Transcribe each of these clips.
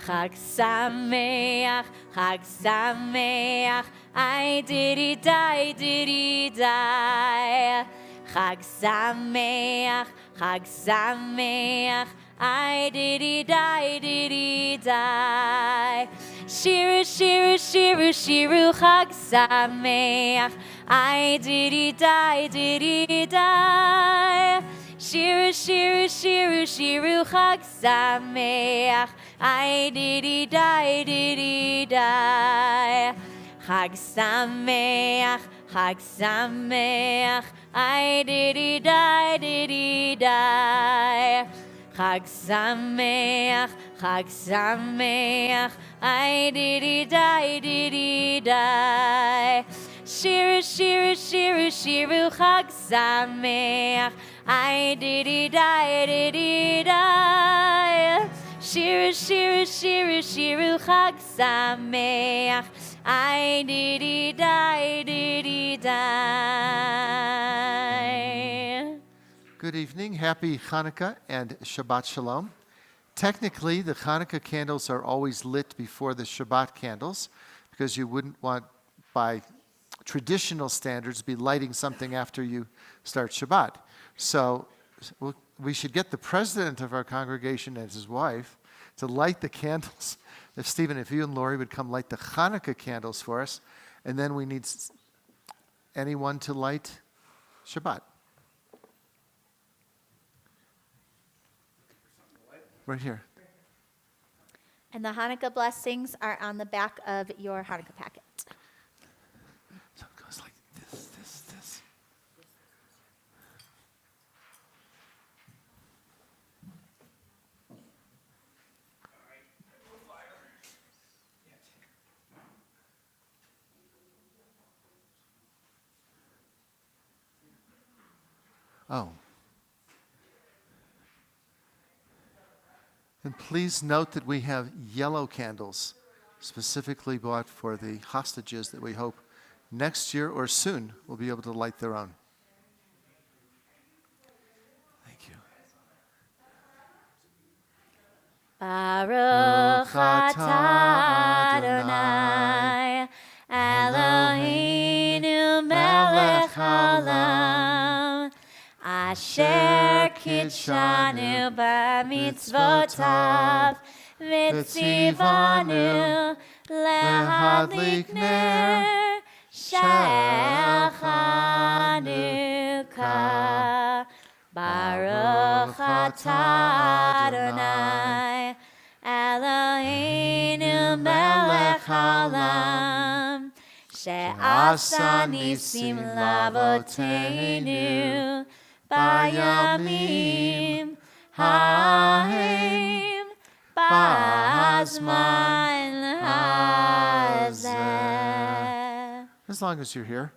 Chag Sameach, Chag Sameach, I diddy die, diddy die. Chag Sameach, Chag Sameach, I diddy die, diddy die. Shiru, shiru, shiru, shiru, Chag Sameach, I diddy die, diddy die. Shiru, shiru, shiru, shiru, Chag Sameach, I diddy die, diddy die. Chag Sameach, Chag Sameach, I diddy die, diddy die. Chag Sameach, Chag Sameach, I diddy die, diddy die. Shiru, shiru, shiru, shiru, Chag Sameach, I diddy die, diddy die. Shiru, shiru, shiru, shiru, Chag Sameach, I diddy die, diddy die. Good evening. Happy Hanukkah and Shabbat Shalom. Technically, the Hanukkah candles are always lit before the Shabbat candles because you wouldn't want, by traditional standards, be lighting something after you start Shabbat. So we should get the president of our congregation and his wife to light the candles. If Stephen, if you and Lori would come light the Hanukkah candles for us, and then we need anyone to light Shabbat. Right here. And the Hanukkah blessings are on the back of your Hanukkah packet. So it goes like this, this, this. Oh. And please note that we have yellow candles specifically bought for the hostages that we hope next year or soon will be able to light their own. Thank you. Baruch atah Adonai Eloheinu melech haolam asher kitshanu b'mitzvotav v'tzivanu lehadlik ner shel Chanukah. Baruch atah Adonai Eloheinu melech haolam she'asa nisim lavoteinu bayamim ha'hem ba'azman hazeh. As long as you're here.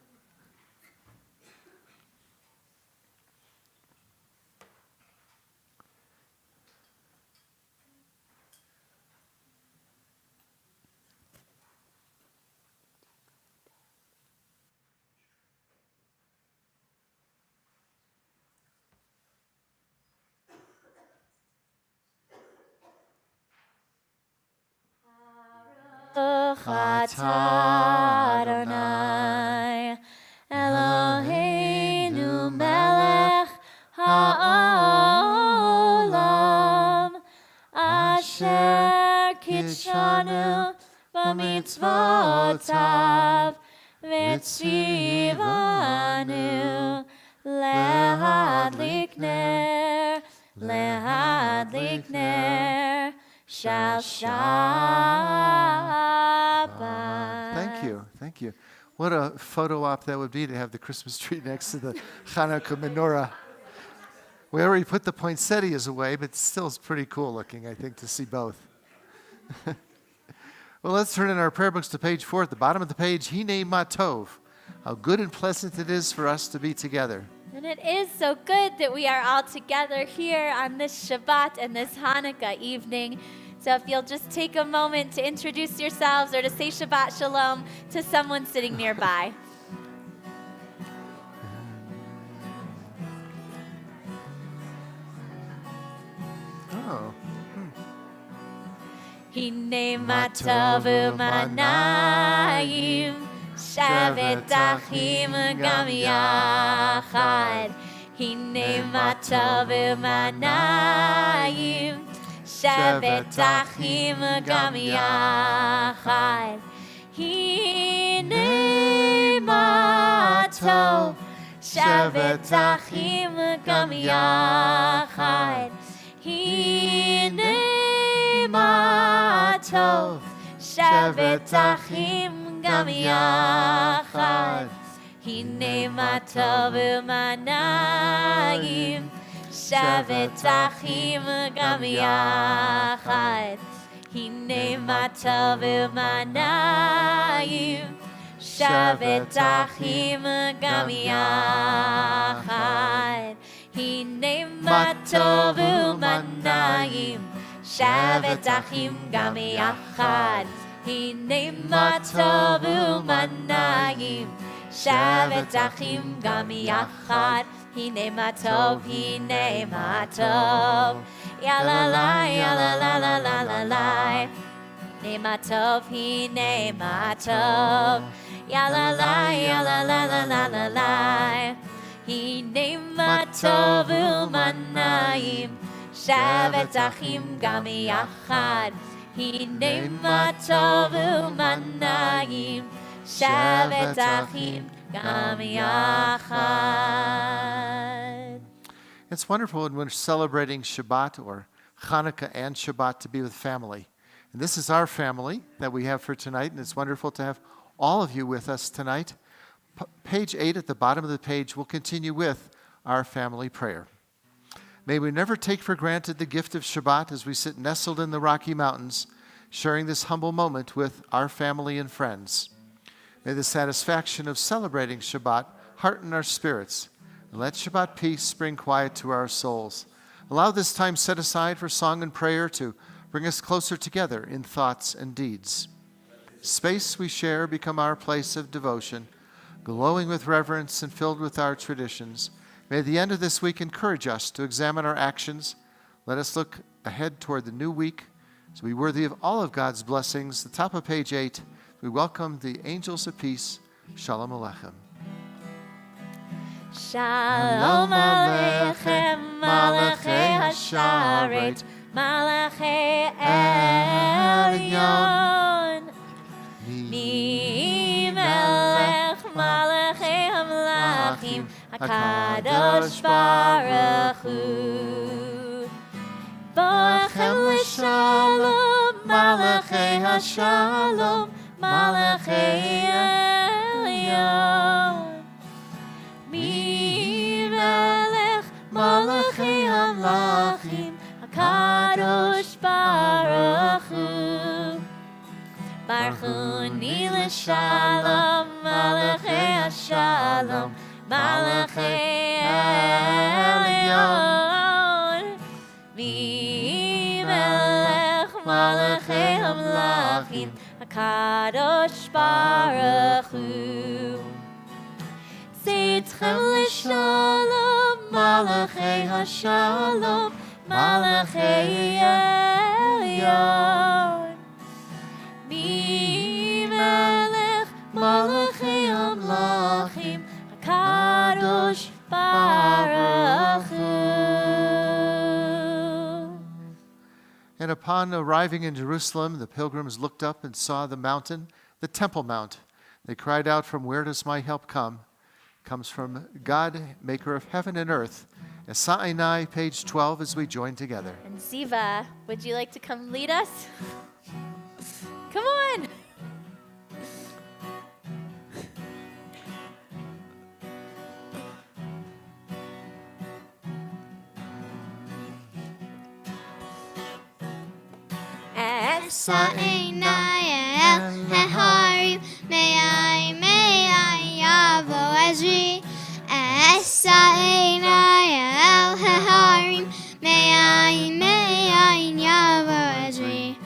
Baruch atah Adonai Eloheinu melech haolam asher kitshanu b'mitzvotav v'tzivanu lehadlik ner shall Shabbat. Thank you. What a photo op that would be to have the Christmas tree next to the Hanukkah menorah. We already put the poinsettias away, but still it's pretty cool looking, I think, to see both. Well, let's turn in our prayer books to page 4. At the bottom of the page, Hinei Ma Tov. How good and pleasant it is for us to be together. And it is so good that we are all together here on this Shabbat and this Hanukkah evening. So if you'll just take a moment to introduce yourselves or to say Shabbat Shalom to someone sitting nearby. Oh. הנה מה טוב ומה נעים, שבת אחים גם יחד. הנה מה טוב ומה נעים, שבת אחים גם יחד. הנה מה טוב, שבת אחים גם יחד. הנה מה טוב, שבת אחים גם יחד. הנה מה טוב ומה נעים, שבת אחים גם יחד. הנה מה טוב ומה נעים, שבת אחים גם יחד. הנה מה טוב ומה נעים, שבת אחים גם יחד. הנה מה טוב ומה נעים, שבת אחים גם יחד. הנה מה טוב, הנה מה טוב, יאללה לה, יאללה לה לה לה לה לה. הנה מה טוב, הנה מה טוב, יאללה לה, יאללה לה לה לה לה לה. הנה מה טוב ומה נעים, שבת אחים גם יחד. הנה מה טוב ומה נעים, שבת אחים גם יחד. It's wonderful when we're celebrating Shabbat or Hanukkah and Shabbat to be with family. And this is our family that we have for tonight, and it's wonderful to have all of you with us tonight. Page 8 at the bottom of the page will continue with our family prayer. May we never take for granted the gift of Shabbat as we sit nestled in the Rocky Mountains, sharing this humble moment with our family and friends. May the satisfaction of celebrating Shabbat hearten our spirits, and let Shabbat peace bring quiet to our souls. Allow this time set aside for song and prayer to bring us closer together in thoughts and deeds. Space we share become our place of devotion, glowing with reverence and filled with our traditions. May the end of this week encourage us to examine our actions. Let us look ahead toward the new week to be worthy of all of God's blessings. The top of page 8, we welcome the angels of peace. Shalom Aleichem. Shalom Aleichem, Malachei Hasharet, Malachei Elyon. Mi Melech Malachei Hamlachim, HaKadosh Baruch Hu. Bochem l'shalom, Malachei Hashalom, Malachei Elyon. Mi Melech Malachei Hamlachim, HaKadosh Baruch Hu. Barchuni l'shalom, Malachei Hashalom, Malachei Elyon. Mi Melech Malachei Hamlachim, HaKadosh Baruch Hu. Seitchem l'shalom, Malachei Hashalom, Malachei Elyon. Mi Melech Malachei Hamlachim, HaKadosh Baruch Hu. And upon arriving in Jerusalem, the pilgrims looked up and saw the mountain, the Temple Mount. They cried out, "From where does my help come?" It comes from God, maker of heaven and earth. Esa'inai, page 12, as we join together. And Ziva, would you like to come lead us? Come on. Esa'inai el harim, may I yavo Ezri. Esa'inai el harim, may I yavo Ezri.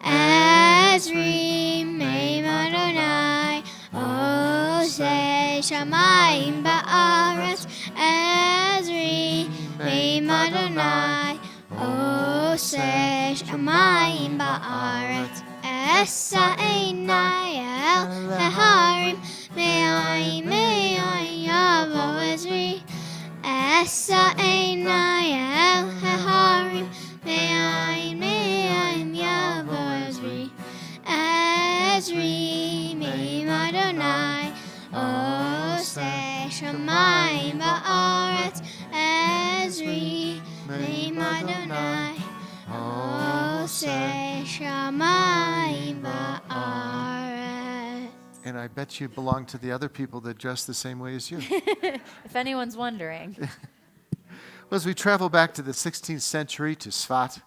Ezri, may Adonai, Osei Shamayim ba'aretz. Ezri, may Adonai, Osei shamayim ba'aretz. Esa einai el harim. Me'ayin yavo ezri. Esa einai el harim. Me'ayin yavo ezri. Ezri me'im Adonai. Oseh shamayim ba'aretz. Ezri me'im Adonai. Oseh shamayim ba'aretz. And I bet you belong to the other people that dress the same way as you. If anyone's wondering. Well, as we travel back to the 16th century to Svat,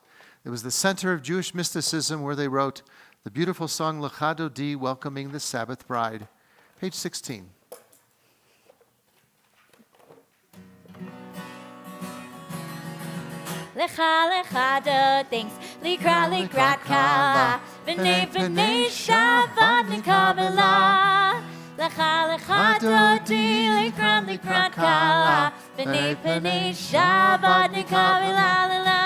it was the center of Jewish mysticism where they wrote the beautiful song Lecha Dodi, welcoming the Sabbath bride. Page 16. Lecha lecha do things, likrat kala, v'nei Shabbat nikabela. Lecha lecha do di, likrat kala, v'nei Shabbat nikabela.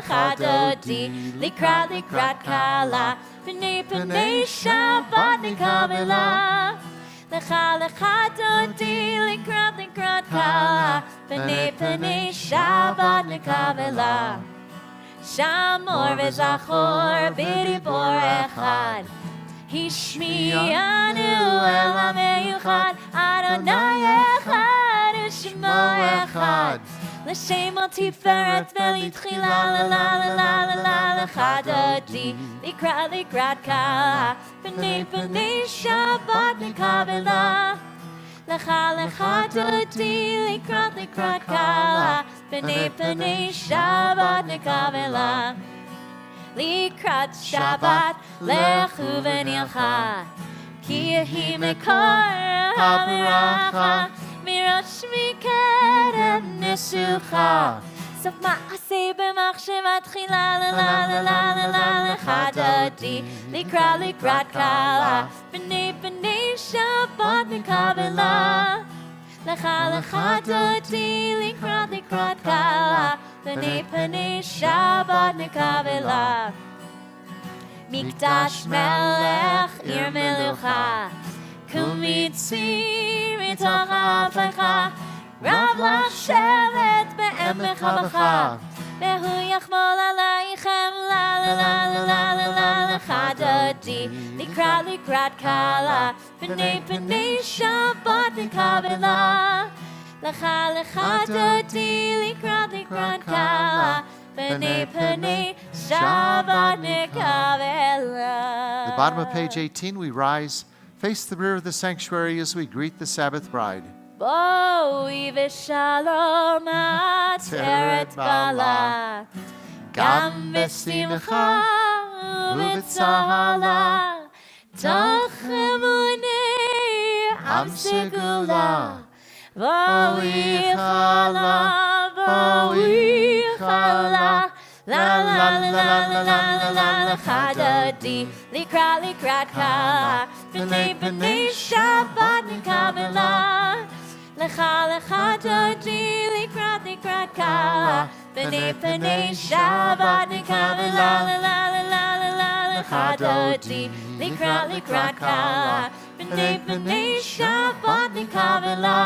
Lecha do di, likrat kala, v'nei Shabbat nikabela. Lecha lecha do di, likrat kala, v'nei Shabbat nikavela. Shamor v'zachor b'dibor echad. Hishmi'anu el ha'meyuchad. Adonai echad u'shemo echad. L'shem al tiferet v'litchila lecha dodi. Likrat kala. V'nei Shabbat nikavela. Lecha lecha dodi, likrat kala, v'nei Shabbat nikavela. Likrat Shabbat, lechu v'nilcha, ki yehi mekor ha'veracha, mirosh mikerem nesucha. Sof ma'aseh b'machshavat tchila lecha dodi, likrat kala, v'nei Shabbat nikavela. Lecha lecha dodi, likrat kala, v'nei Shabbat nikavela. Mikdash melech ir melucha, kumitzir mitoch ha'afecha, Rav l'shevet be'emek ha'bacha, ve'hu yachmol aleichem lecha dodi, likrat kala, v'nei Shabbat nikavela. Lecha lecha dodi, likrat kala, v'nei Shabbat nikavela. The bottom of page 18, we rise, face the rear of the sanctuary as we greet the Sabbath bride. Boi v'shalom ateret bala, gam b'simcha u'b'tzahala, toch emunei am segula. Boi chala, la lecha dodi, likrat kala, v'nei Shabbat nikavela. Lecha lecha dodi, likrat kala, v'nei Shabbat nikavela. Lecha dodi, likrat kala, v'nei Shabbat nikavela.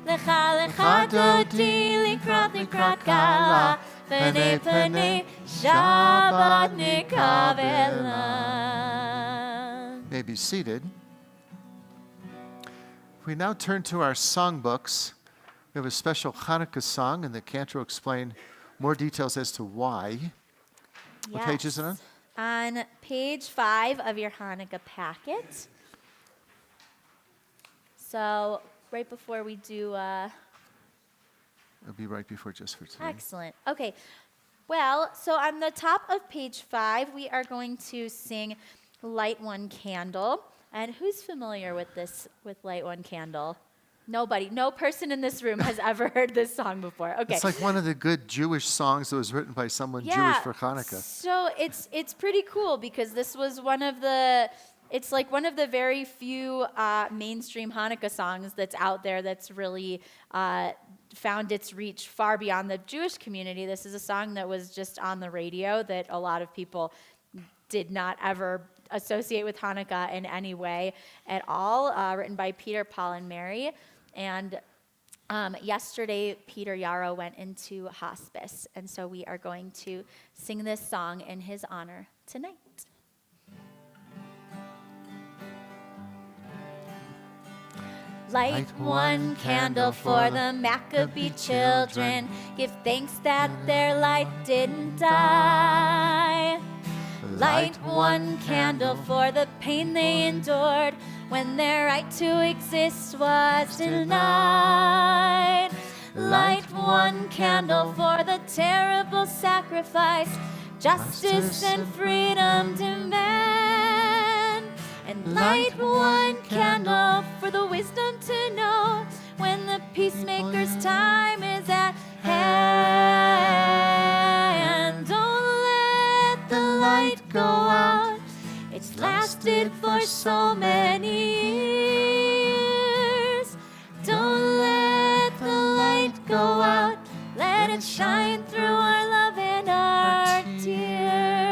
Lecha lecha dodi, likrat kala, v'nei Shabbat nikavela. May be seated. We now turn to our songbooks. We have a special Hanukkah song, and the cantor will explain more details as to why. What page is it on? On page 5 of your Hanukkah packet. So right before we do... It'll be right before just for today. Excellent. Okay. Well, so on the top of page 5, we are going to sing Light One Candle. And who's familiar with this, with Light One Candle? Nobody. No person in this room has ever heard this song before. Okay. It's like one of the good Jewish songs that was written by someone Jewish for Hanukkah. So it's pretty cool because this was one of the... It's like one of the very few mainstream Hanukkah songs that's out there that's really found its reach far beyond the Jewish community. This is a song that was just on the radio that a lot of people did not ever associate with Hanukkah in any way at all, written by Peter, Paul, and Mary. And yesterday, Peter Yarrow went into hospice, and so we are going to sing this song in his honor tonight. Light one candle for the Maccabee children. Give thanks that their light didn't die. Light one candle for the pain they endured when their right to exist was denied. Light one candle for the terrible sacrifice justice and freedom demand. And light one candle for the wisdom to know when the peacemaker's time is at hand. Don't let the light go out. It's lasted for so many years. Don't let the light go out. Let it shine through our love and our tears.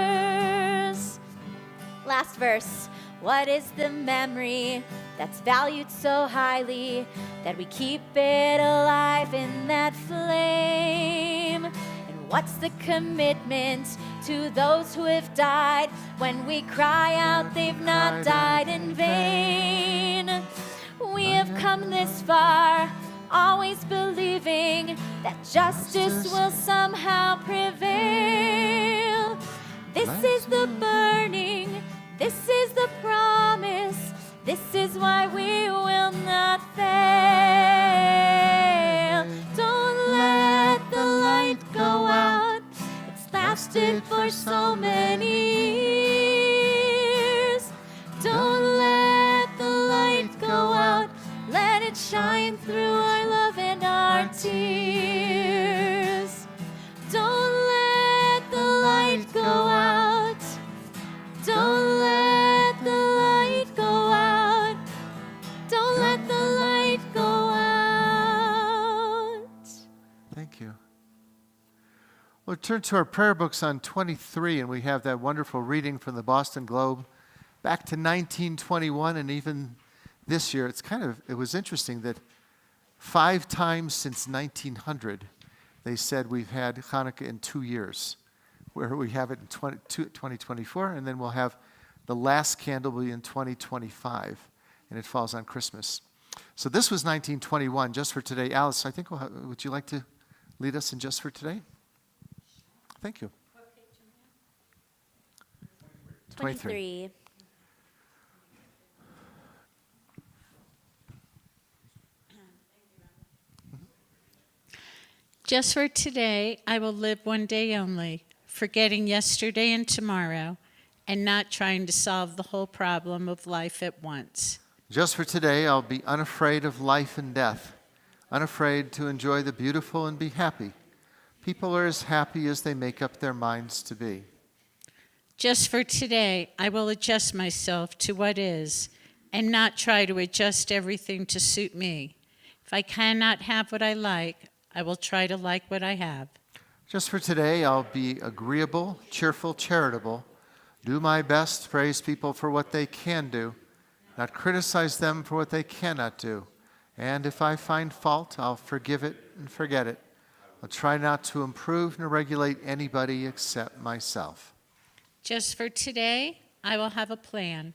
Last verse. What is the memory that's valued so highly that we keep it alive in that flame? And what's the commitment to those who have died when we cry out they've not died in vain? We have come this far, always believing that justice will somehow prevail. This is the burning, this is the promise, this is why we will not fail. Don't let the light go out. It's lasted for so many years. Don't let the light go out. Let it shine through our love and our tears. Don't let the light go out. Don't let the light go out. Don't let the light go out. Thank you. We'll turn to our prayer books on 23, and we have that wonderful reading from the Boston Globe back to 1921, and even this year. It was interesting that 5 times since 1900, they said we've had Hanukkah in 2 years, where we have it in 2024, and then we'll have the last candle will be in 2025, and it falls on Christmas. So this was 1921, just for today. Alice, I think would you like to lead us in just for today? Thank you. 23. Just for today, I will live one day only, forgetting yesterday and tomorrow, and not trying to solve the whole problem of life at once. Just for today, I'll be unafraid of life and death, unafraid to enjoy the beautiful and be happy. People are as happy as they make up their minds to be. Just for today, I will adjust myself to what is, and not try to adjust everything to suit me. If I cannot have what I like, I will try to like what I have. Just for today, I'll be agreeable, cheerful, charitable, do my best, praise people for what they can do, not criticize them for what they cannot do. And if I find fault, I'll forgive it and forget it. I'll try not to improve nor regulate anybody except myself. Just for today, I will have a plan.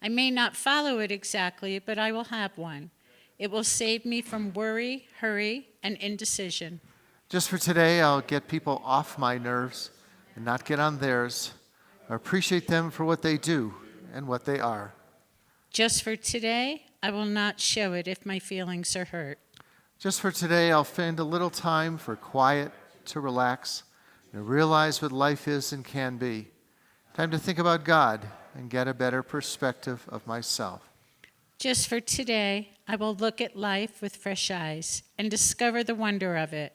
I may not follow it exactly, but I will have one. It will save me from worry, hurry, and indecision. Just for today, I'll get people off my nerves and not get on theirs. I appreciate them for what they do and what they are. Just for today, I will not show it if my feelings are hurt. Just for today, I'll find a little time for quiet, to relax, and realize what life is and can be. Time to think about God and get a better perspective of myself. Just for today, I will look at life with fresh eyes and discover the wonder of it.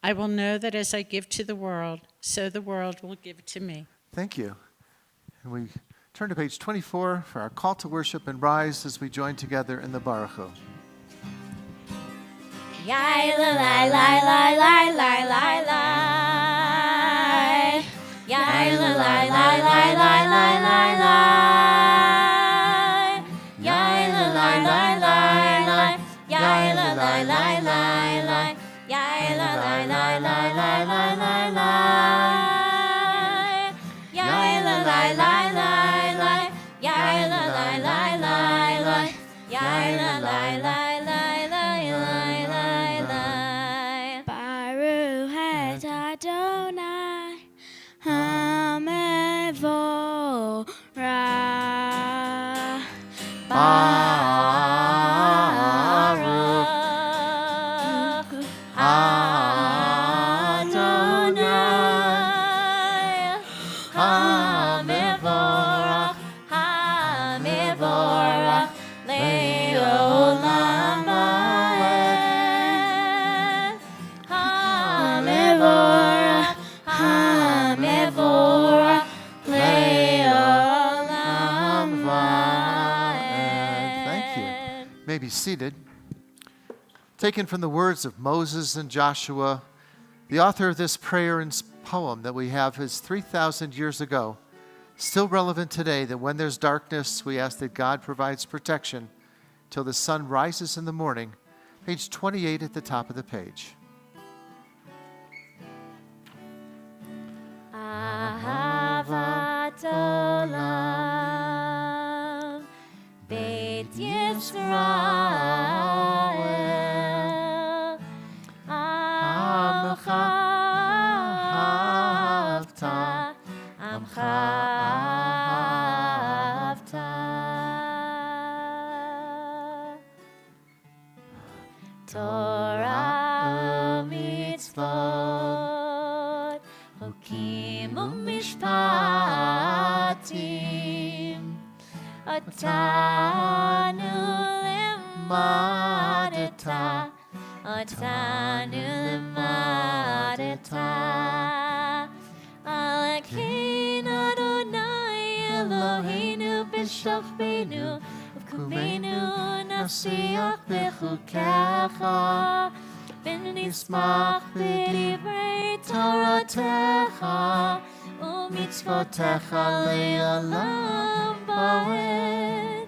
I will know that as I give to the world, so the world will give to me. Thank you. And we turn to page 24 for our call to worship and rise as we join together in the Baruch Hu. Yai la la la la la la la la. Yai la la la la la la la la. Yai la la la la la. Yai la la la la la. Yai la la la la la la la la. Yai la la la la la. Yai la la la la la. Yai la la la la la la la. Baruch et Adonai HaMevorach. Baruch Adonai HaMevorach HaMevorach Le'olam Va'ed. HaMevorach HaMevorach Le'olam Va'ed. Thank you. May be seated. Taken from the words of Moses and Joshua, the author of this prayer and poem that we have is 3,000 years ago, still relevant today, that when there's darkness, we ask that God provides protection till the sun rises in the morning. Page 28 at the top of the page. Ahavat Olam Beit Yisrael Amcha Ahavta Amcha Ahavta Torah u'mitzvot Chokim u'mishpatim Otanu limadeta Otanu limadeta Alekeinu Adonai Eloheinu b'shachbenu Uvkumenu nasiach b'chukecha V'nismach b'divrei Toratecha U'mitzvotecha le'olam va'ed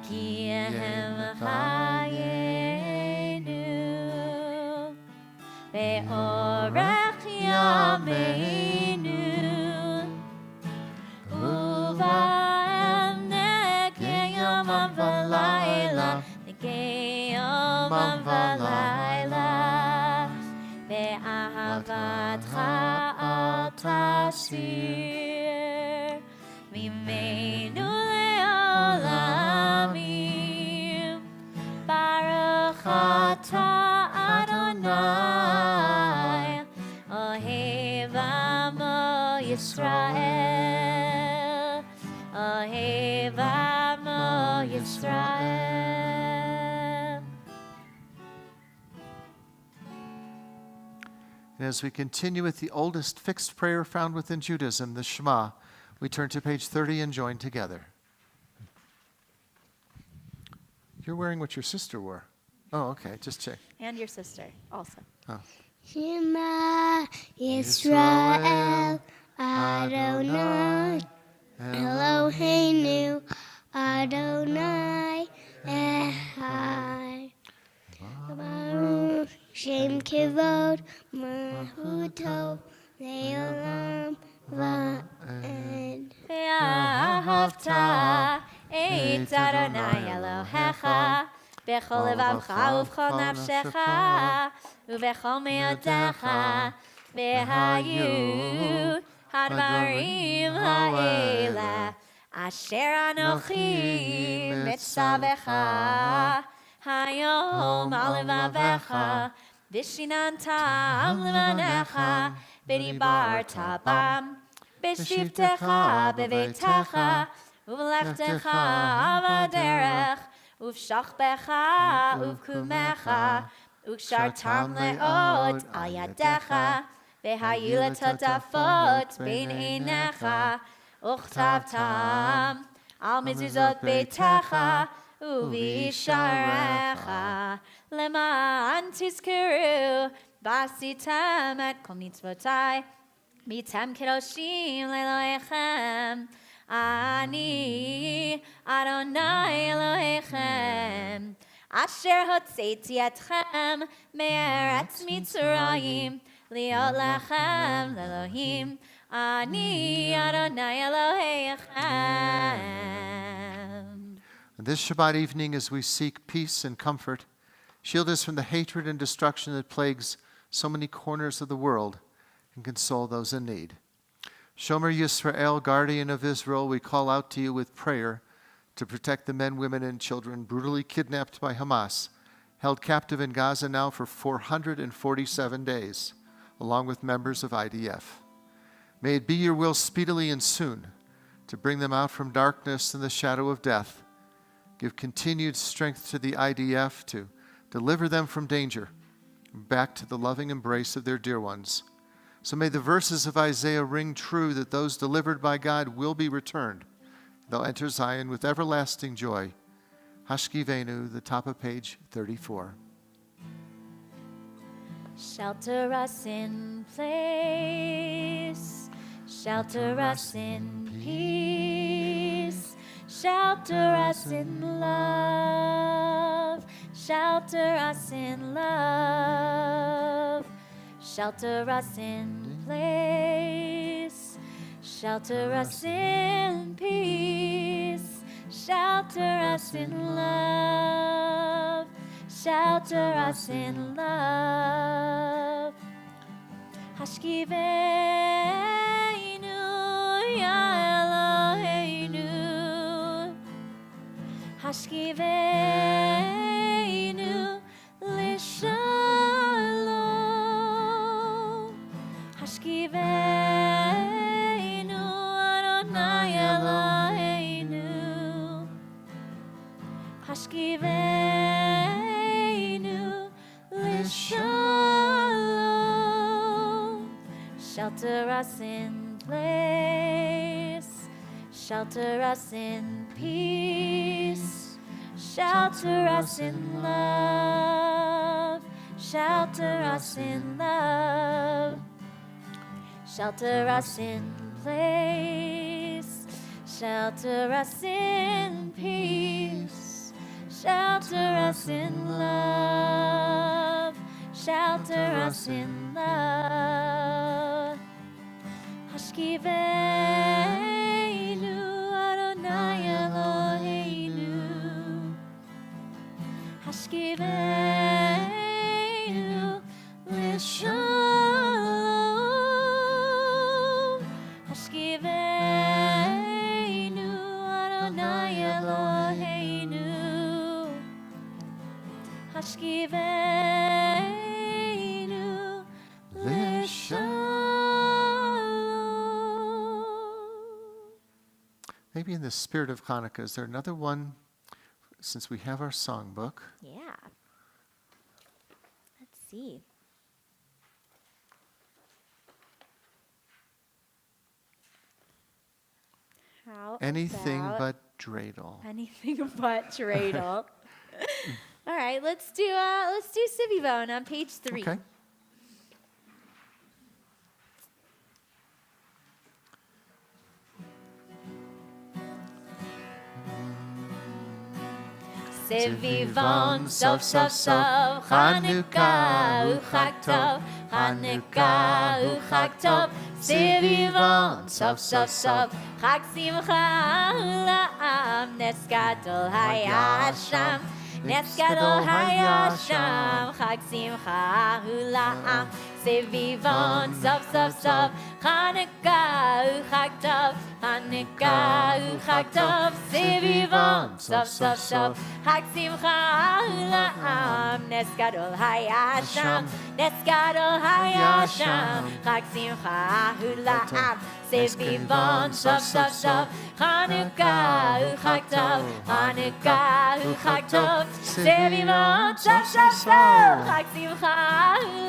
Ki ehem chayenu Ve'orech yameinu Uva'em negei yomam v'layla Negei yomam v'layla Ve'ahavatcha al tasir Mimeinu le'olamim Baruch atah Adonai Ohev amo Yisrael Ohev amo Yisrael. And as we continue with the oldest fixed prayer found within Judaism, the Shema, we turn to page 30 and join together. You're wearing what your sister wore. Oh, okay, just check. And your sister also. Shema Yisrael Adonai Eloheinu Adonai Echad. Baruch Shem Kivod Mahuto Le'olam Va'ed. Ve'ahavta et Adonai Elohecha B'chol levavcha u'b'chol nafshecha u'b'chol me'odecha Ve'hayu hadvarim ha'ela Asher anochi mitzavecha Hayom al levavecha V'shinantam levanecha V'dibarta bam B'shivtecha b'veitecha U'v'lechtecha b'derech Uv'shachbecha uv'kumecha U'kshartam le'ot al yadecha Ve'hayu letadafot bein einecha Uchtavtam al mezuzot beitecha ובשעריך למען תזכרו ועשיתם את כל מצוותי והייתם קדושים לאלוהיכם אני אדוני אלוהיכם אשר הוצאתי אתכם מארץ מצרים להיות לכם לאלוהים אני אדוני אלוהיכם. This Shabbat evening, as we seek peace and comfort, shield us from the hatred and destruction that plagues so many corners of the world, and console those in need. Shomer Yisrael, guardian of Israel, we call out to you with prayer to protect the men, women, and children brutally kidnapped by Hamas, held captive in Gaza now for 447 days, along with members of IDF. May it be your will speedily and soon to bring them out from darkness and the shadow of death. Give continued strength to the IDF to deliver them from danger and back to the loving embrace of their dear ones. So may the verses of Isaiah ring true that those delivered by God will be returned. They'll enter Zion with everlasting joy. Hashkivenu, the top of page 34. Shelter us in place, shelter us in peace, shelter us in love, shelter us in love, shelter us in place, shelter us in peace, shelter us in love, shelter us in love. Hashkivenu ya Eloheinu, Hashkivenu lishalom, Hashkivenu Adonai Eloheinu, Hashkivenu lishalom. Shelter us in place, shelter us in peace, shelter us in love, shelter us in love, shelter us in place, shelter us in peace, shelter us in love, shelter us in love. Hashkivenu Adonai Eloheinu, Hashkivenu lishalom, Hashkivenu Adonai Eloheinu, Hashkivenu lishalom. Maybe in the spirit of Hanukkah, is there another one, since we have our songbook? Yeah. Let's see. How Anything about but dreidel. anything but dreidel? All right, let's do Sivivon on page 3. Okay. Sivivon, sof, sof, sof, Chanukah, Uchag Tov, Chanukah, Uchag Tov, Sivivon, sof, sof, sof, Chag Simcha La'am, Nes Gadol Hayasham, Nes Gadol Hayasham, Chag Simcha La'am, Sivivon, sof, sof, sof, Chanukah, Uchag Tov, Chanukah, Uchag Tov, Sivivon, sof, sof, sof, Chag Simcha La'am, Nes Gadol Hayasham, Nes Gadol Hayasham, Chag Simcha La'am, Sivivon, sof, sof, sof, Chanukah, Uchag Tov, Chanukah, Uchag Tov, Sivivon, sof, sof, sof, Chag Simcha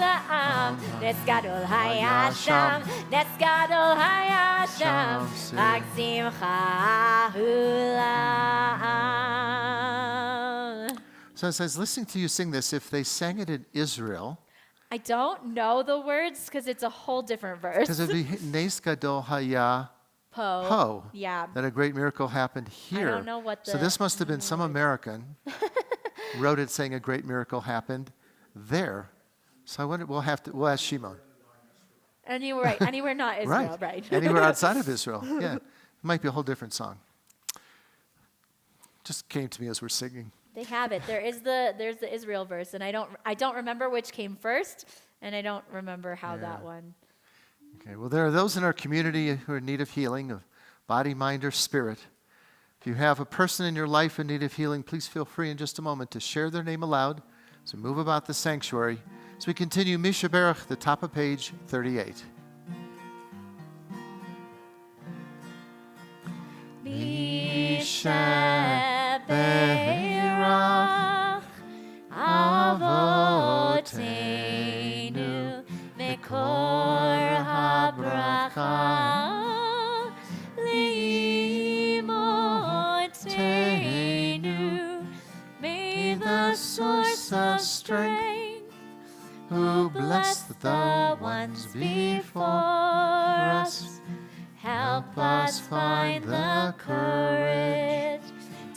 La'am, Nes Gadol Hayasham, Nes Gadol Hayasham, Chag Simcha La'am. So as I was listening to you sing this, if they sang it in Israel, I don't know the words because it's a whole different verse. because it'd be Nes Gadol Haya Po. Yeah. that a great miracle happened here. I don't know what So this must have been some words. American wrote it saying a great miracle happened there. So I wonder, we'll ask Shimon. Anywhere not Israel, right. Anywhere outside of Israel. Yeah. It might be a whole different song. Just came to me as we're singing. They have it. There's the Israel verse, and I don't remember which came first, and I don't remember how that one. Okay, well, there are those in our community who are in need of healing, of body, mind, or spirit. If you have a person in your life in need of healing, please feel free in just a moment to share their name aloud as we move about the sanctuary. As we continue, Misha Berach, the top of page 38. Misha Berach Avoteinu Mekor HaBracha Leimoteinu. May the source of strength, who blessed the ones before us, help us find the courage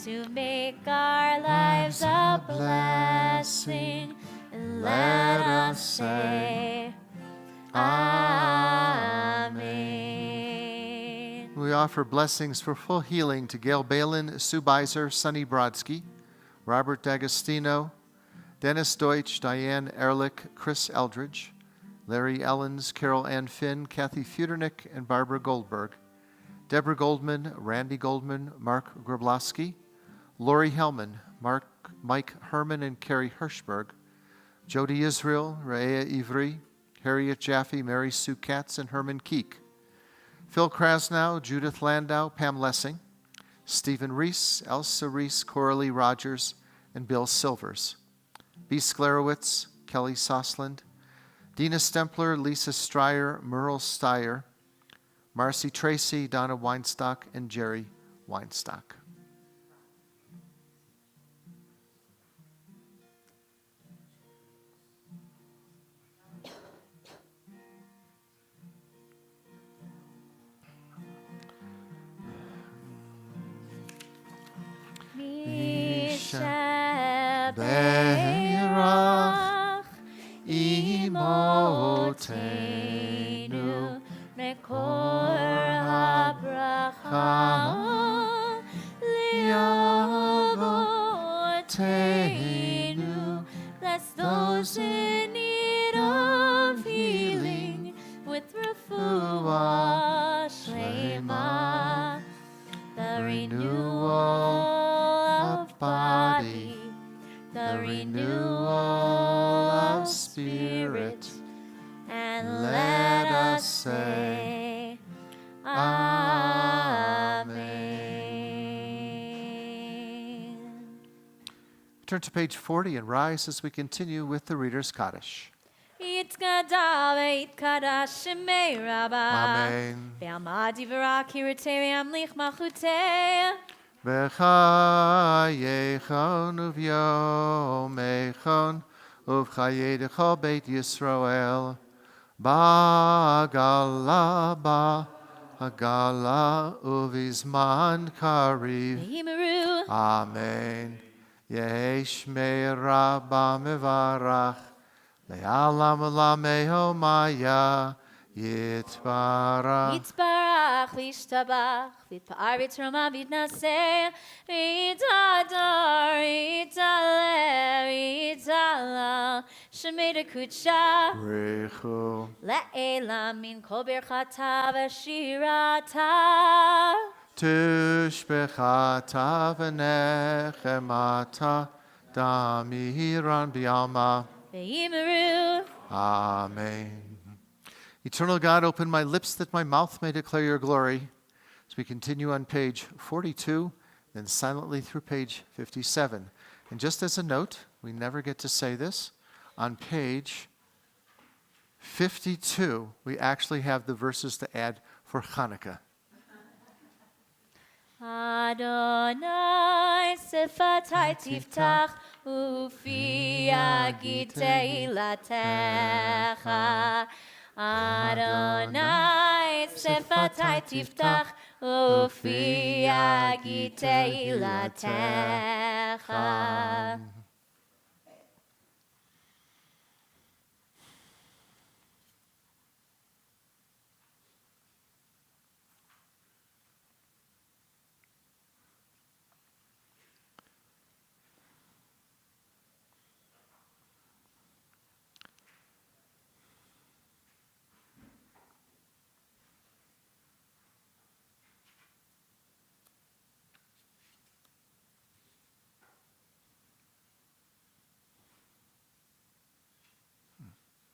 to make our lives a blessing, and let us say, Amen. We offer blessings for full healing to Gail Balin, Sue Beiser, Sonny Brodsky, Robert D'Agostino, Dennis Deutsch, Diane Ehrlich, Chris Eldridge, Larry Ellens, Carol Ann Finn, Kathy Futernick, and Barbara Goldberg, Deborah Goldman, Randy Goldman, Mark Grabowski, Lori Hellman, Mike Herman and Carrie Hirschberg, Jody Israel, Rhea Ivry, Harriet Jaffe, Mary Sue Katz, and Herman Keek, Phil Krasnow, Judith Landau, Pam Lessing, Stephen Reese, Elsa Reese, Coralie Rogers, and Bill Silvers, B. Sklarowitz, Kelly Sosland, Dina Stempler, Lisa Stryer, Merle Steyer, Marcy Tracy, Donna Weinstock, and Jerry Weinstock. Misha Berach Imoteinu Mekor HaBracha Leavoteinu. Bless those in need of healing with refuah shlema, the renewal of body, the renewal of spirit, and let us say, Amen. Turn to page 40 and rise as we continue with the Reader's Kaddish. Yitkada ve'itkada shemei Rabbah. Amen. Ve'amad yivarach yiratei ve'amlich malchutei. V'chayechon uv'yomechon uv'chayedecho Beit Yisrael ba'agala uv'izman kariv. Ve'imeru. Amen. Yeshmei Rabba mevarach le'alam ulameho maya yitbarach. Yitzbarach v'yishtabach v'yitpa'ar v'yitroma v'yitnaseh v'yitador v'yitaleh v'yitalal shemei dekutsha Rechu. le'elam min kol birchata v'shirata. Tushbechata v'nechemata damiran b'alma. Ve'imeru. Amen. Eternal God, open my lips that my mouth may declare your glory. As we continue on page 42, then silently through page 57. And just as a note, we never get to say this, on page 52, we actually have the verses to add for Hanukkah. Adonai sifatai tiftach ופי יגיד תהילתך. אדוני שפתי תפתח, ופי יגיד תהילתך.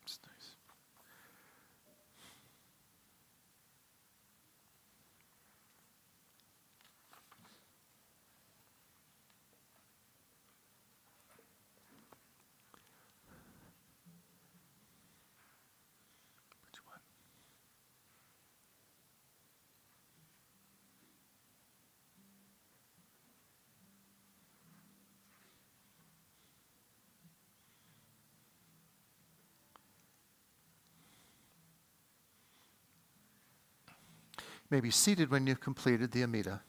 That's nice. Which one? You may be seated when you've completed the Amida.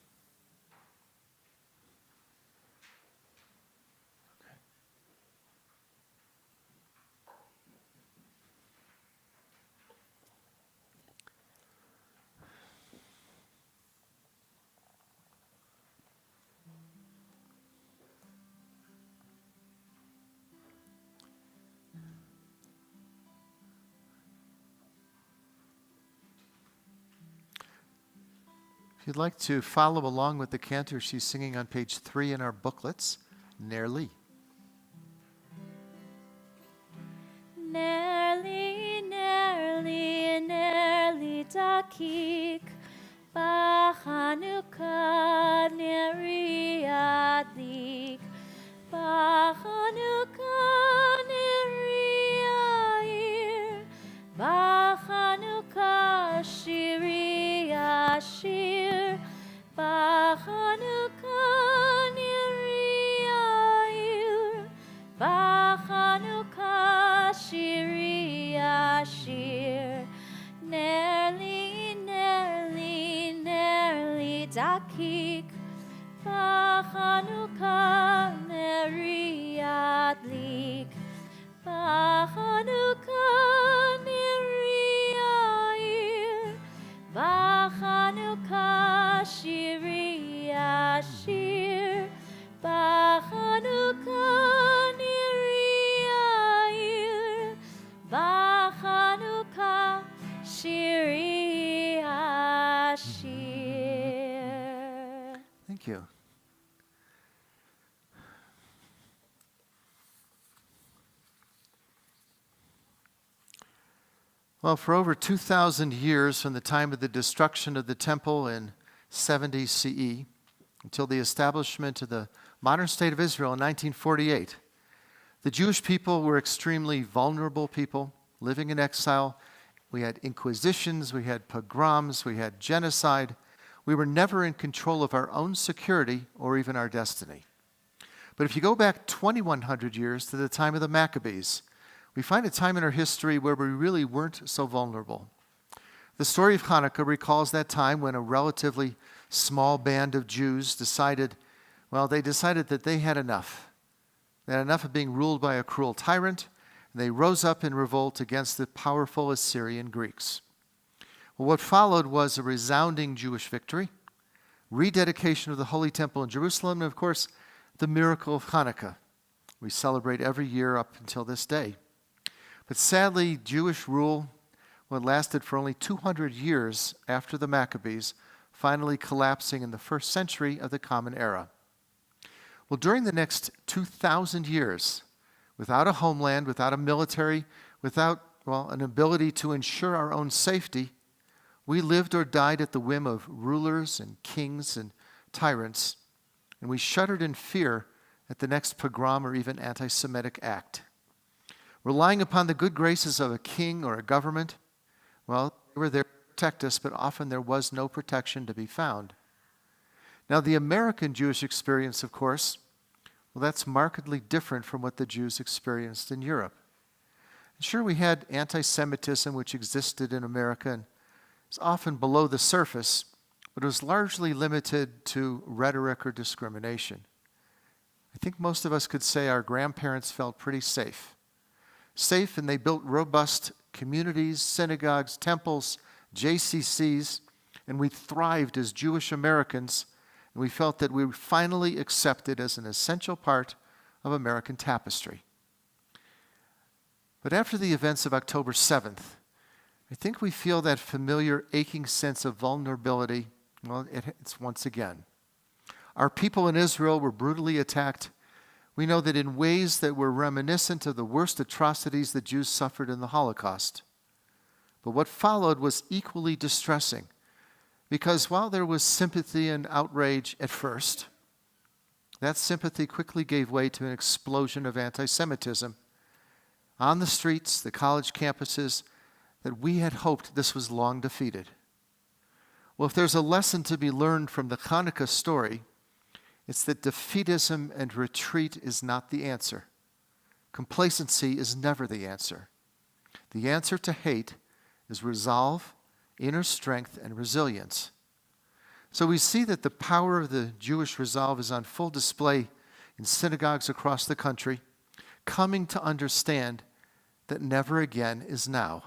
If you'd like to follow along with the cantor, she's singing on page 3 in our booklets, Nerli. Nerli, nerli, nerli dakik, B'Chanukah neri adlik, B'Chanukah neri yair, B'Chanukah shiri ashir, B'Chanukah neri yair, B'Chanukah shiri ashir. Nerli, nerli, nerli dakik, B'Chanukah neri adlik, B'Chanukah neri yair, B'Chanukah shiri ashir, B'Chanukah neri yair, B'Chanukah shiri ashir. Thank you. Well, for over 2,000 years from the time of the destruction of the temple in 70 CE until the establishment of the modern state of Israel in 1948, the Jewish people were extremely vulnerable people living in exile. We had inquisitions, we had pogroms, we had genocide. We were never in control of our own security or even our destiny. But if you go back 2,100 years to the time of the Maccabees, we find a time in our history where we really weren't so vulnerable. The story of Hanukkah recalls that time when a relatively small band of Jews decided that they had enough. They had enough of being ruled by a cruel tyrant, and they rose up in revolt against the powerful Assyrian Greeks. Well, what followed was a resounding Jewish victory, rededication of the Holy Temple in Jerusalem, and of course, the miracle of Hanukkah. We celebrate every year up until this day. But sadly, Jewish rule, what lasted for only 200 years after the Maccabees, finally collapsing in the first century of the Common Era. Well, during the next 2,000 years, without a homeland, without a military, without, an ability to ensure our own safety, we lived or died at the whim of rulers and kings and tyrants, and we shuddered in fear at the next pogrom or even anti-Semitic act. Relying upon the good graces of a king or a government, they were there to protect us, but often there was no protection to be found. Now, the American Jewish experience, of course, Well, that's markedly different from what the Jews experienced in Europe. And sure, we had anti-Semitism, which existed in America and was often below the surface, but it was largely limited to rhetoric or discrimination. I think most of us could say our grandparents felt pretty safe. Safe, and they built robust communities, synagogues, temples, JCCs, and we thrived as Jewish Americans, and we felt that we were finally accepted as an essential part of American tapestry. But after the events of October 7th, I think we feel that familiar aching sense of vulnerability. Well, it's once again. Our people in Israel were brutally attacked. We know that in ways that were reminiscent of the worst atrocities the Jews suffered in the Holocaust. But what followed was equally distressing, because while there was sympathy and outrage at first, that sympathy quickly gave way to an explosion of anti-Semitism on the streets, the college campuses, that we had hoped this was long defeated. Well, if there's a lesson to be learned from the Hanukkah story, it's that defeatism and retreat is not the answer. Complacency is never the answer. The answer to hate is resolve, inner strength, and resilience. So we see that the power of the Jewish resolve is on full display in synagogues across the country, coming to understand that never again is now.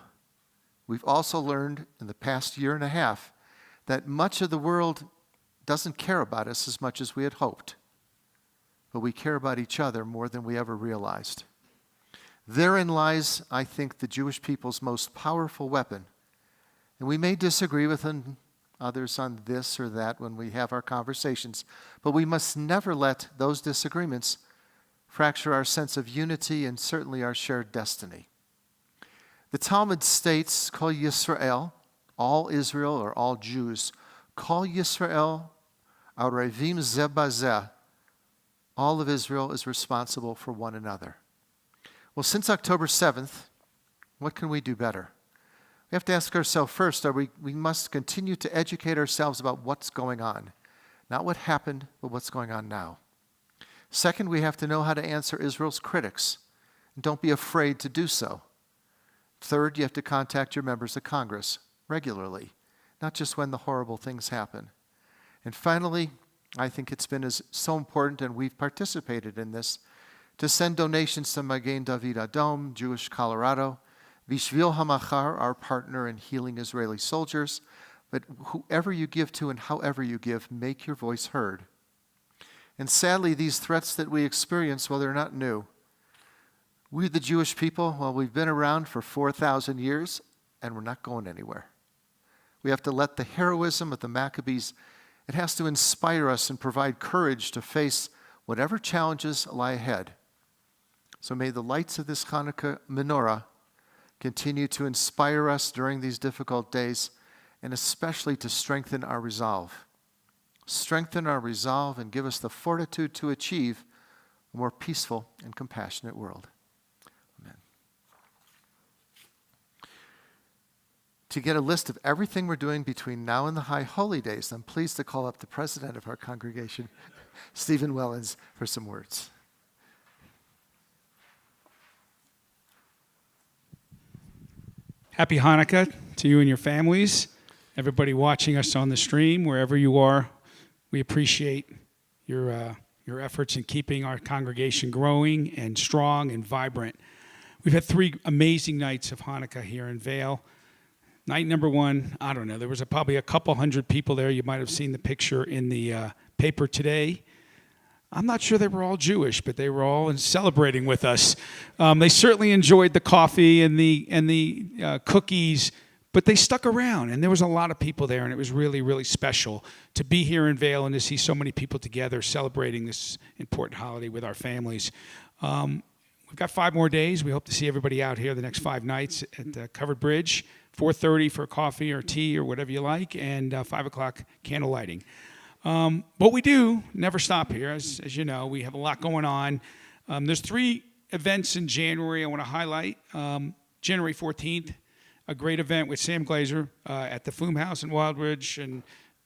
We've also learned in the past year and a half that much of the world doesn't care about us as much as we had hoped, but we care about each other more than we ever realized. Therein lies, I think, the Jewish people's most powerful weapon. And we may disagree with others on this or that when we have our conversations, but we must never let those disagreements fracture our sense of unity and certainly our shared destiny. The Talmud states, Kol Yisrael, all Israel or all Jews, Kol Yisrael, Arevim Zeh Bazeh, all of Israel is responsible for one another. Well, since October 7th, what can we do better? We have to ask ourselves first, we must continue to educate ourselves about what's going on. Not what happened, but what's going on now. Second, we have to know how to answer Israel's critics. And don't be afraid to do so. Third, you have to contact your members of Congress regularly, not just when the horrible things happen. And finally, I think it's been so important, and we've participated in this, to send donations to Magen David Adom, Jewish Colorado, Vishvil HaMachar, our partner in healing Israeli soldiers. But whoever you give to and however you give, make your voice heard. And sadly, these threats that we experience, well, they're not new. We, the Jewish people, well, we've been around for 4,000 years, and we're not going anywhere. We have to let the heroism of the Maccabees, it has to inspire us and provide courage to face whatever challenges lie ahead. So may the lights of this Hanukkah menorah continue to inspire us during these difficult days, and especially to strengthen our resolve. Strengthen our resolve and give us the fortitude to achieve a more peaceful and compassionate world. Amen. To get a list of everything we're doing between now and the High Holy Days, I'm pleased to call up the president of our congregation, Stephen Wellens, for some words. Happy Hanukkah to you and your families. Everybody watching us on the stream, wherever you are, we appreciate your efforts in keeping our congregation growing and strong and vibrant. We've had 3 amazing nights of Hanukkah here in Vail. Night number 1, I don't know, there was probably a couple hundred people there. You might have seen the picture in the paper today. I'm not sure they were all Jewish, but they were all celebrating with us. They certainly enjoyed the coffee and the cookies, but they stuck around, and there was a lot of people there, and it was really, really special to be here in Vail and to see so many people together celebrating this important holiday with our families. We've got 5 more days. We hope to see everybody out here the next 5 nights at the Covered Bridge, 4:30 for coffee or tea or whatever you like, and 5 o'clock candle lighting. But we do never stop here. As you know, we have a lot going on. There's 3 events in January I want to highlight. January 14th, a great event with Sam Glazer at the Flume House in Wildridge, and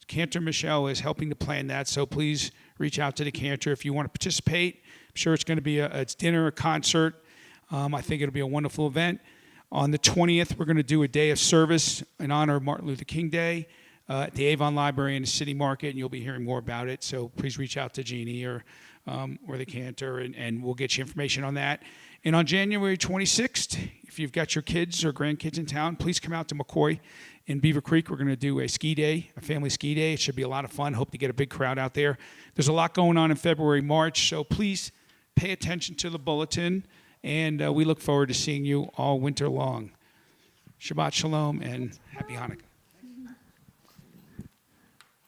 Cantor Michelle is helping to plan that, so please reach out to the cantor if you want to participate. I'm sure it's going to be it's dinner, a concert. I think it'll be a wonderful event. On the 20th, we're going to do a day of service in honor of Martin Luther King Day at the Avon Library in the City Market, and you'll be hearing more about it. So please reach out to Jeannie or the cantor, and we'll get you information on that. And on January 26th, if you've got your kids or grandkids in town, please come out to McCoy in Beaver Creek. We're going to do a ski day, a family ski day. It should be a lot of fun. Hope to get a big crowd out there. There's a lot going on in February, March, so please pay attention to the bulletin, and we look forward to seeing you all winter long. Shabbat Shalom and Happy Hanukkah.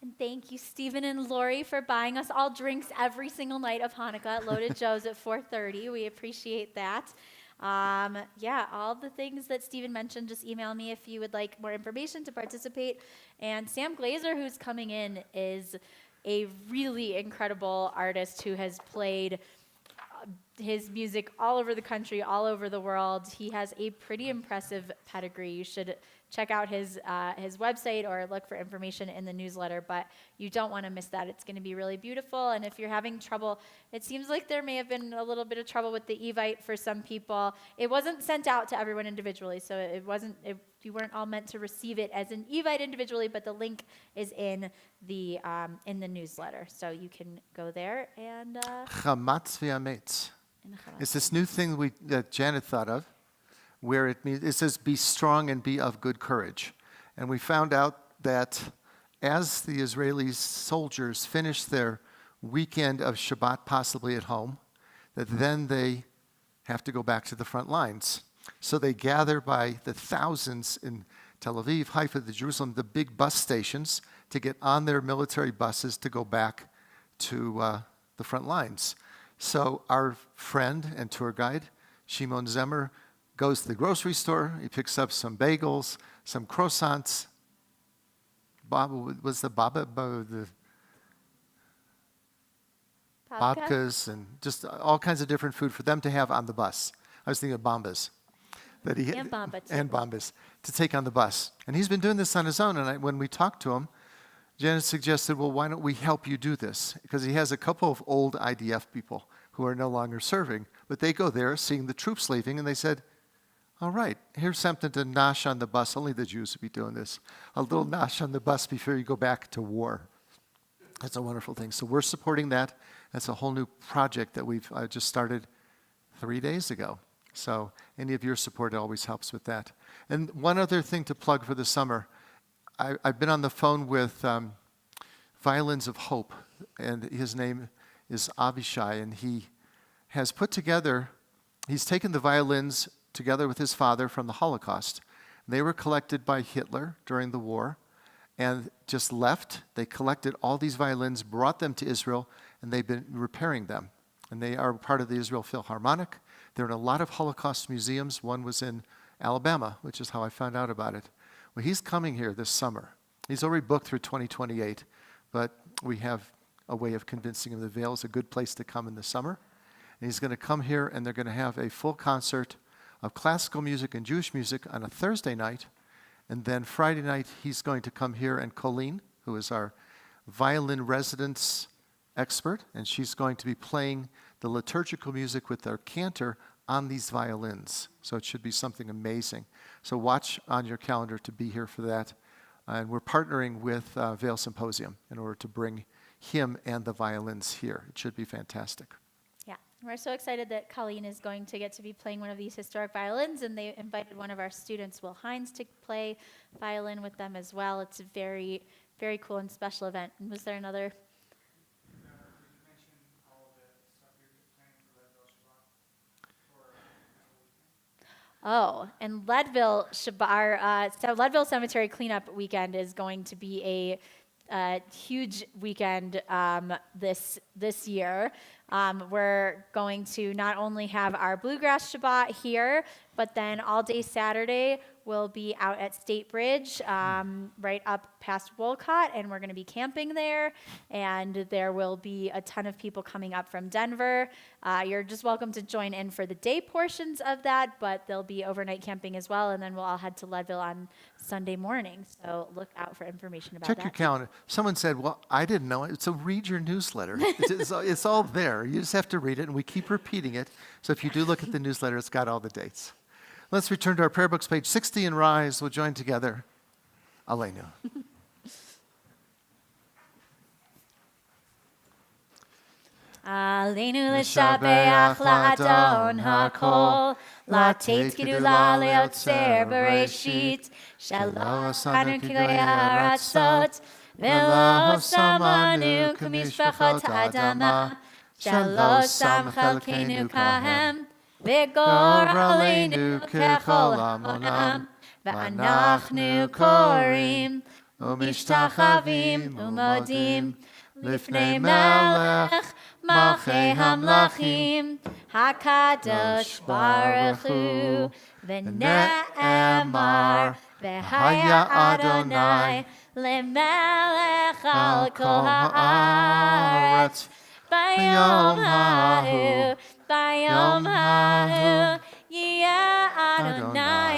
And thank you, Stephen and Lori, for buying us all drinks every single night of Hanukkah at Loaded Joe's at 4:30. We appreciate that. All the things that Stephen mentioned, just email me if you would like more information to participate. And Sam Glazer, who's coming in, is a really incredible artist who has played his music all over the country, all over the world. He has a pretty impressive pedigree. You should check out his website or look for information in the newsletter, but you don't want to miss that. It's going to be really beautiful. And if you're having trouble, it seems like there may have been a little bit of trouble with the Evite for some people. It wasn't sent out to everyone individually, so you weren't all meant to receive it as an Evite individually, but the link is in the newsletter, so you can go there and. Chamatz v'ametz. It's this new thing that Janet thought of, where it says, be strong and be of good courage. And we found out that as the Israeli soldiers finish their weekend of Shabbat, possibly at home, that then they have to go back to the front lines. So they gather by the thousands in Tel Aviv, Haifa, Jerusalem, the big bus stations, to get on their military buses to go back to the front lines. So our friend and tour guide, Shimon Zemer, goes to the grocery store. He picks up some bagels, some croissants. The babkas, and just all kinds of different food for them to have on the bus. I was thinking of bambas. And bamba, too. And bambas to take on the bus. And he's been doing this on his own. And when we talked to him, Janet suggested, well, why don't we help you do this? Because he has a couple of old IDF people who are no longer serving, but they go there seeing the troops leaving, and they said, all right, here's something to nosh on the bus. Only the Jews would be doing this. A little nosh on the bus before you go back to war. That's a wonderful thing. So we're supporting that. That's a whole new project that we've just started 3 days ago. So any of your support always helps with that. And one other thing to plug for the summer. I've been on the phone with Violins of Hope, and his name is Avishai, and he has he's taken the violins together with his father from the Holocaust. They were collected by Hitler during the war and just left. They collected all these violins, brought them to Israel, and they've been repairing them. And they are part of the Israel Philharmonic. They're in a lot of Holocaust museums. One was in Alabama, which is how I found out about it. Well, he's coming here this summer. He's already booked through 2028, but we have a way of convincing him that Vail is a good place to come in the summer. And he's going to come here, and they're going to have a full concert of classical music and Jewish music on a Thursday night. And then Friday night, he's going to come here, and Colleen, who is our violin residence expert, and she's going to be playing the liturgical music with their cantor on these violins. So it should be something amazing. So watch on your calendar to be here for that. And we're partnering with Vail Symposium in order to bring him and the violins here. It should be fantastic. Yeah, we're so excited that Colleen is going to get to be playing one of these historic violins, and they invited one of our students, Will Hines, to play violin with them as well. It's a very, very cool and special event. And was there another? Oh, and Leadville Cemetery Cleanup Weekend is going to be a huge weekend this year. We're going to not only have our Bluegrass Shabbat here, But then all day Saturday, we'll be out at State Bridge, right up past Wolcott, and we're going to be camping there. And there will be a ton of people coming up from Denver. You're just welcome to join in for the day portions of that, but there'll be overnight camping as well. And then we'll all head to Leadville on Sunday morning. So look out for information about that. Check your calendar. Someone said, well, I didn't know it. So read your newsletter. It's all there. You just have to read it, and we keep repeating it. So if you do look at the newsletter, it's got all the dates. Let's return to our prayer books, page 60, and rise. We'll join together. Aleinu. Aleinu l'shabeach la'adon ha'kol, la'tet gedula le'otzer bereshit, shelo asanu k'goy ha'aratzot, v'lo samanu k'mishpachot ha'adama, shelo sam chalkeinu kahem, v'gor aleinu kechol hamonam, v'anachnu korim, u'mishtachavim u'modim, lifnei melech, Malchei Hamlachim, HaKadosh Baruch Hu, V'ne'emar, V'haya Adonai, Lemelech al kol ha'aretz, Bayom ha'hu, Yiyeh Adonai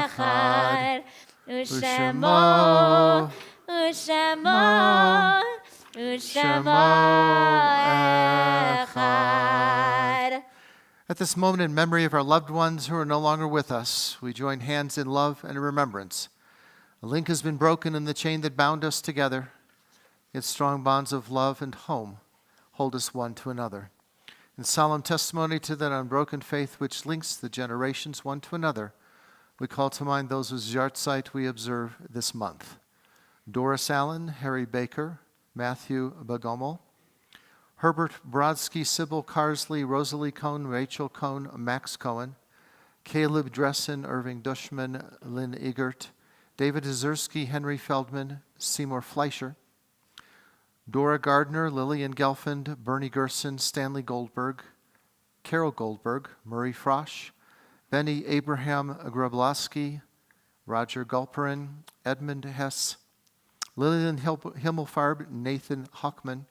echad, U'shemo, echad. At this moment, in memory of our loved ones who are no longer with us, we join hands in love and remembrance. A link has been broken in the chain that bound us together, yet strong bonds of love and home hold us one to another. In solemn testimony to that unbroken faith which links the generations one to another, we call to mind those whose yahrzeit we observe this month. Doris Allen, Harry Baker, Matthew Bagomel, Herbert Brodsky, Sybil Carsley, Rosalie Cohn, Rachel Cohn, Max Cohen, Caleb Dressen, Irving Dushman, Lynn Egert, David Hazursky, Henry Feldman, Seymour Fleischer, Dora Gardner, Lillian Gelfand, Bernie Gerson, Stanley Goldberg, Carol Goldberg, Murray Frosch, Benny Abraham Grabowski, Roger Gulperin, Edmund Hess, Lillian Himmelfarb, Nathan Hockman,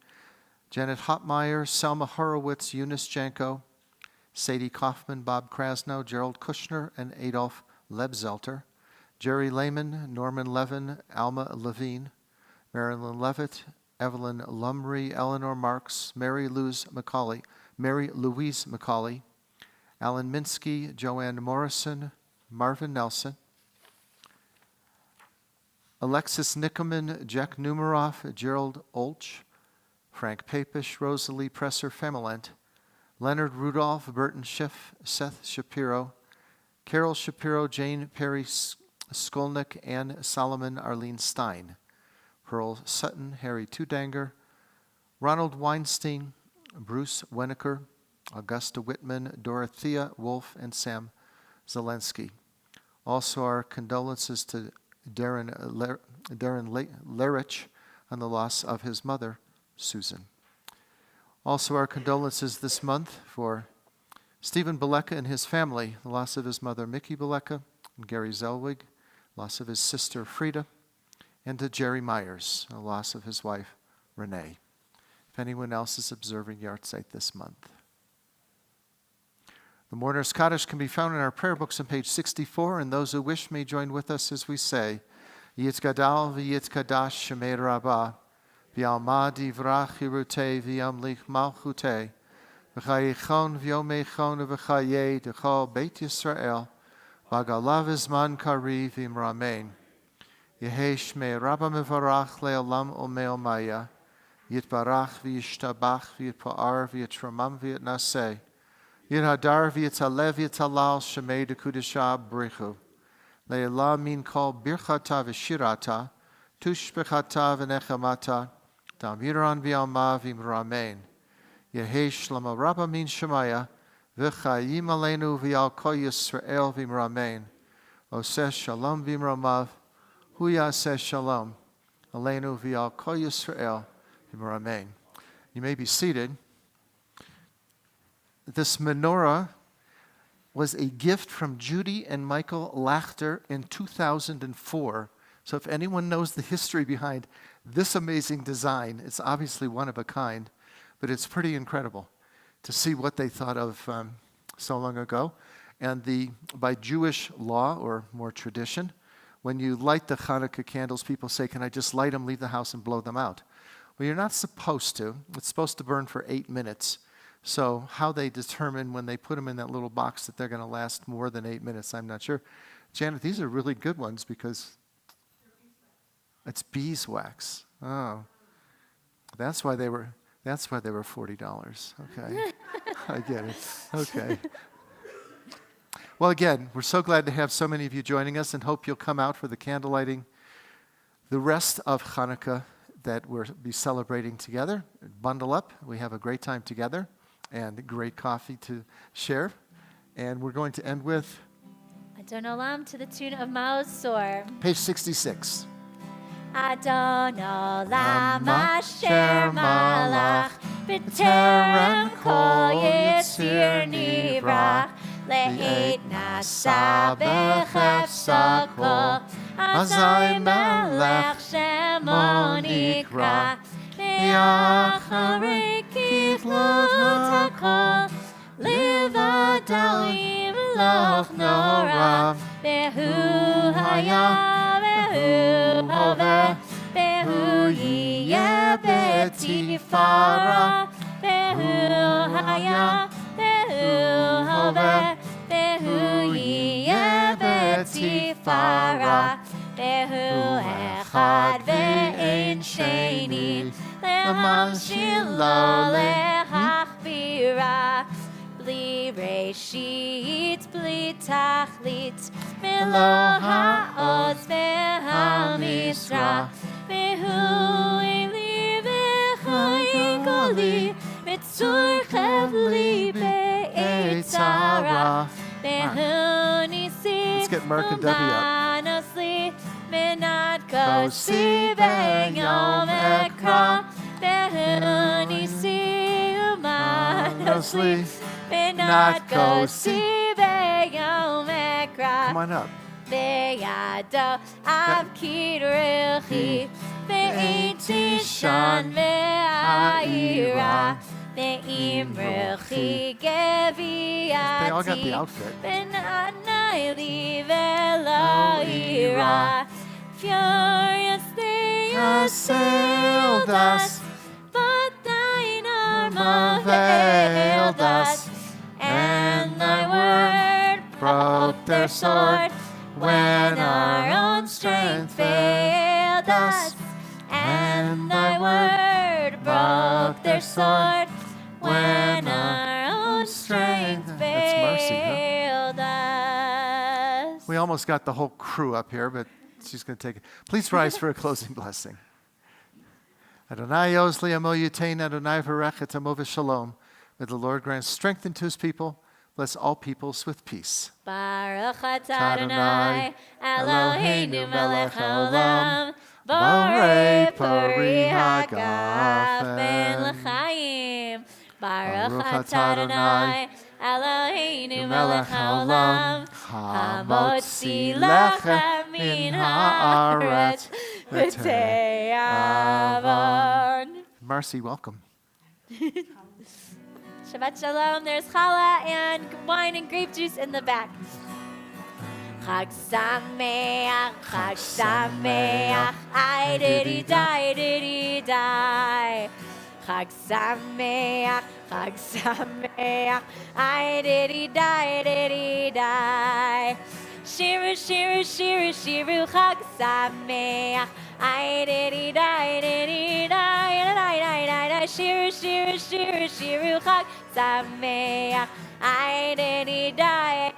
Janet Hotmeyer, Selma Horowitz, Eunice Janko, Sadie Kaufman, Bob Krasnow, Gerald Kushner, and Adolf Lebzelter, Jerry Lehman, Norman Levin, Alma Levine, Marilyn Levitt, Evelyn Lumry, Eleanor Marks, Mary Louise McCauley, Alan Minsky, Joanne Morrison, Marvin Nelson, Alexis Nickerman, Jack Numeroff, Gerald Olch, Frank Papish, Rosalie Presser Femelent, Leonard Rudolph, Burton Schiff, Seth Shapiro, Carol Shapiro, Jane Perry Skolnick, Ann Solomon, Arlene Stein, Pearl Sutton, Harry Tudanger, Ronald Weinstein, Bruce Weniker, Augusta Whitman, Dorothea Wolf, and Sam Zelensky. Also our condolences to Darren Lerich on the loss of his mother, Susan. Also our condolences this month for Stephen Beleka and his family, the loss of his mother, Mickey Beleka, and Gary Zellwig, loss of his sister, Frida, and to Jerry Myers, the loss of his wife, Renee. If anyone else is observing Yahrzeit this month. The Mourner's Kaddish can be found in our prayer books on page 64, and those who wish may join with us as we say, Yitzgadal v'yitzkadash shemei rabbah, v'alma divrach hirutei v'yamlich malchutei, v'chayichon v'yomeichon v'chayei d'chol Beit Yisrael, v'agalav izman kari v'imramein. Yehei shmei rabbah mevarach le'olam u'me'omaya, yitbarach v'yishtabach v'yitpa'ar v'yitramam v'yitnaseh, Yirhadar v'yitzalev v'yitzalal shemei d'kudesha brichu. Le'elah min kol birchata v'shirata, tushbechata v'nechamata, damiran v'yalma v'imramein. Yehei shlama rabba min shemaya, v'chayim aleinu v'yal kol Yisrael v'imramein. Oseh shalom v'imramav, hu yaseh shalom. Aleinu v'yal kol Yisrael v'imramein. You may be seated. This menorah was a gift from Judy and Michael Lachter in 2004. So if anyone knows the history behind this amazing design, it's obviously one of a kind, but it's pretty incredible to see what they thought of so long ago. And by Jewish law, or more tradition, when you light the Hanukkah candles, people say, can I just light them, leave the house, and blow them out? Well, you're not supposed to. It's supposed to burn for 8 minutes. So how they determine when they put them in that little box that they're going to last more than 8 minutes, I'm not sure. Janet, these are really good ones because it's beeswax. Oh, that's why they were $40. Okay, I get it. Okay. Well, again, we're so glad to have so many of you joining us, and hope you'll come out for the candle lighting. The rest of Hanukkah that we'll be celebrating together. Bundle up. We have a great time together and great coffee to share. And we're going to end with Adon Olam to the tune of Maoz Sor. page 66. Adon Olam Asher Malach B'terem Kol Yitzir Nivra Le'et Nasa B'chefsa Kol Azai Melech Shemo Nikra Le'achari Kiflut HaKol Levado Yimloch Norav Behu Haya Behu Hove Behu Yeh Betifara Behu Haya Behu Hove Behu Yeh Betifara Behu Echad Ve'en Sheni Leman Shilo Lehachbira Bli Reshit, Bli Tachlit, Melo Ha'oz Ve'ha'misra, Behu Eli Ve'chai Goli, Mitzur Chavli Be'etzara, Behu Nisi, Let's get Mark and Debbie up. Manosli, Menad Kosi Ve'yom Ekra, Behu Nisi, Manosli, Not go see Yom Ekra. Come on up. Beyado Avkid Ruchi Be'itishan Ve'aira Be'im Ruchi Geviati They all got the outfit. Ben'anaili Ve'lo'ira Furious they assailed us, but thine arm availed us. And thy word broke their sword when our own strength failed us. And thy word broke their sword when our own strength That's Marcy, huh? failed us. We almost got the whole crew up here, but she's going to take it. Please rise for a closing blessing. Adonai Oz Li'amo Yutein, Adonai Varech et Amo V'Shalom. May the Lord grant strength unto his people. Bless all peoples with peace. Baruch atah Adonai, Eloheinu melech haolam, borei pari hagaf ben l'chaim. Baruch atah Adonai, Eloheinu melech haolam, hamotzi lechem min haaretz v'te'avon. Marcy, welcome. Shabbat Shalom. There's challah and wine and grape juice in the back. Chag Sameach, Chag Sameach, I diddy die. Chag Sameach, Chag Sameach, I diddy die. Shiru, shiru, shiru, shiru, Chag Sameach, I diddy die. Shiru, shiru, shiru, shiru, Chag Sameach, I diddy die.